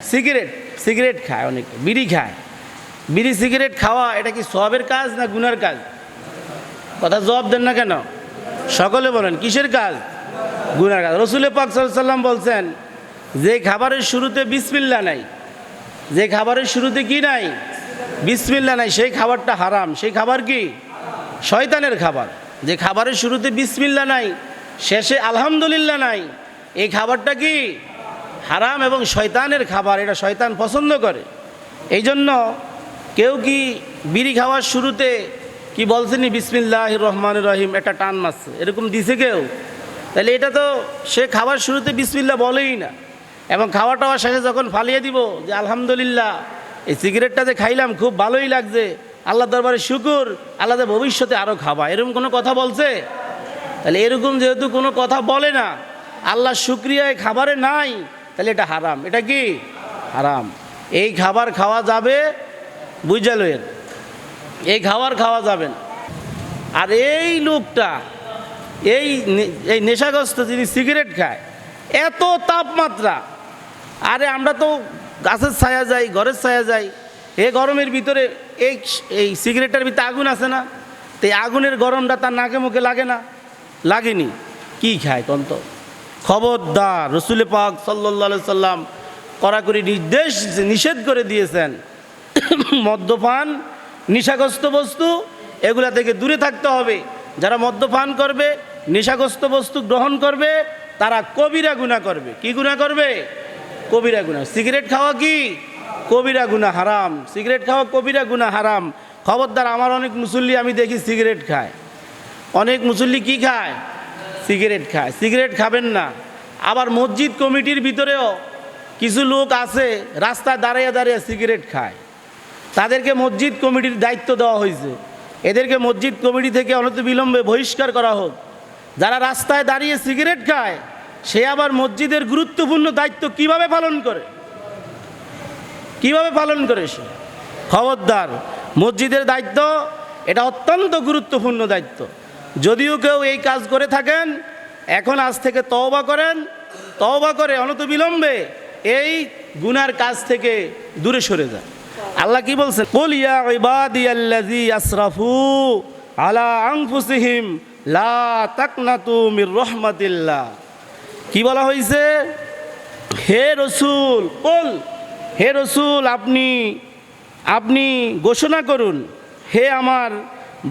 Cigarette খায়, অনেকে বিড়ি খায়। বিড়ি সিগারেট খাওয়া এটা কি সওয়াবের কাজ না গুনার কাজ? কথা জবাব দেন না কেন? সকলে বলেন কিসের কাজ? গুনার কাজ। রসুল পাক সাল্লাল্লাহু আলাইহি ওয়াসাল্লাম বলছেন, যে খাবারের শুরুতে বিসমিল্লাহ নাই, যে খাবারের শুরুতে কি নাই, বিসমিল্লাহ নাই, সেই খাবারটা হারাম। সেই খাবার কি? শয়তানের খাবার। যে খাবারের শুরুতে বিসমিল্লাহ নাই, শেষে আলহামদুলিল্লাহ নাই, এই খাবারটা কি? হারাম এবং শয়তানের খাবার। এটা শয়তান পছন্দ করে। এই জন্য কেউ কি বিড়ি খাওয়ার শুরুতে কি বলছেনি বিসমিল্লাহির রহমানির রহিম, একটা টান মারছে, এরকম দিছে কেউ? তাহলে এটা তো সে খাওয়ার শুরুতে বিসমিল্লাহ বলেই না। এবং খাওয়া টাওয়া শেষে যখন ফালিয়ে দিব যে আলহামদুলিল্লাহ, এই সিগারেটটা যে খাইলাম খুব ভালোই লাগছে, আল্লাহ দরবারে শুকুর, আল্লাহ ভবিষ্যতে আরও খাবা, এরকম কোনো কথা বলছে? তাহলে এরকম যেহেতু কোনো কথা বলে না, আল্লাহ শুক্রিয়ায় খাবারে নাই, তাহলে এটা হারাম। এটা কি? হারাম। এই খাবার খাওয়া যাবে, বুঝালেন? এই খাবার খাওয়া যাবে না। আর এই লোকটা, এই নেশাগ্রস্ত যিনি সিগারেট খায়, এত তাপমাত্রা, আরে আমরা তো গাছের ছায়া যাই, ঘরের ছায়া যাই, এই গরমের ভিতরে এই সিগারেটের ভিতরে আগুন আছে না? তো এই আগুনের গরমটা তার নাকে মুখে লাগে না? লাগেনি। কি খায় তন্ত? খবরদার, রসুল পাক সাল্লাল্লাহু আলাইহি সাল্লাম কড়াকড়ি নিষেধ করে দিয়েছেন, মদ্যপান, নেশাগ্রস্ত বস্তু, এগুলা থেকে দূরে থাকতে হবে। যারা মদ্যপান করবে, নেশাগ্রস্ত বস্তু গ্রহণ করবে, তারা কবিরা গুনাহ করবে। কি গুনাহ করবে? কবিরা গুনাহ। সিগারেট খাওয়া কি? কবিরা গুনাহ, হারাম। সিগারেট খাওয়া কবিরা গুনাহ, হারাম। খবরদার, আমার অনেক মুসল্লি আমি দেখি সিগারেট খায়। অনেক মুসল্লি কি খায়? সিগারেট খায়। সিগারেট খাবেন না। আবার মসজিদ কমিটির ভিতরেও কিছু লোক আছে রাস্তায় দাঁড়িয়ে দাঁড়িয়ে সিগারেট খায়। তাদেরকে মসজিদ কমিটির দায়িত্ব দেওয়া হয়েছে, এদেরকে মসজিদ কমিটি থেকে অনতিবিলম্বে বহিষ্কার করা হোক। যারা রাস্তায় দাঁড়িয়ে সিগারেট খায়, সে আবার মসজিদের গুরুত্বপূর্ণ দায়িত্ব কিভাবে পালন করে? কিভাবে পালন করে সে? খবরদার, মসজিদের দায়িত্ব এটা অত্যন্ত গুরুত্বপূর্ণ দায়িত্ব। যদিও কেউ এই কাজ করে থাকেন, এখন আজ থেকে তওবা করেন, তওবা করে অনতিবিলম্বে এই গুনার কাজ থেকে দূরে সরে যান। আল্লাহ কি বলছেন? কুল ইয়া ইবাদিয়াল্লাযী আসরাফু আলা আনফুসিহিম লা তাকনাতু মির রাহমাতিল্লাহ। কি বলা হয়েছে? হে রসুল, কুল, হে রসুল, আপনি ঘোষণা করুন, হে আমার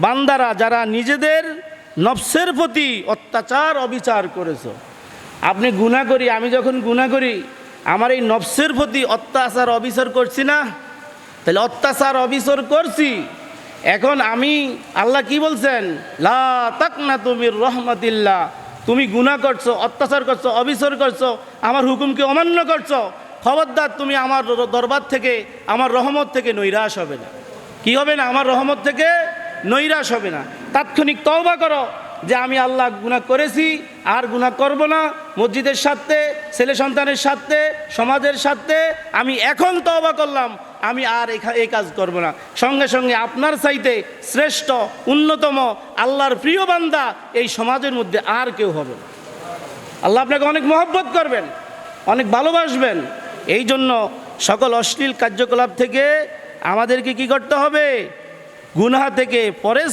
বান্দারা যারা নিজেদের নফসের প্রতি অত্যাচার অবিচার করেছো। আপনি গুনাহ করি, আমি যখন গুনাহ করি, আমার এই নফসের প্রতি অত্যাচার অবিচার করছি না? তাহলে অত্যাচার অবিচার করছি। এখন আমি, আল্লাহ কি বলছেন? লা তাকনাতু মির রাহমাতিল্লাহ। তুমি গুনাহ করছো, অত্যাচার করছো, অবিচার করছো, আমার হুকুমকে অমান্য করছো, খবরদার তুমি আমার দরবার থেকে, আমার রহমত থেকে নৈরাশ হবে না। কি হবে না? আমার রহমত থেকে নৈরাশ হবে না। তাৎক্ষণিক তওবা করো যে আমি আল্লাহ গুনাহ করেছি, আর গুনাহ করব না। মসজিদের স্বার্থে, ছেলে সন্তানের স্বার্থে, সমাজের স্বার্থে আমি এখন তওবা করলাম, আমি আর এই কাজ করব না। সঙ্গে সঙ্গে আপনার চাইতে শ্রেষ্ঠ, অন্যতম, আল্লাহর প্রিয় বান্দা এই সমাজের মধ্যে আর কেউ হবে না। আল্লাহ আপনাকে অনেক মহব্বত করবেন, অনেক ভালোবাসবেন। এই জন্য সকল অশ্লীল কার্যকলাপ থেকে আমাদেরকে কি করতে হবে? গুনাহ থেকে পরেজ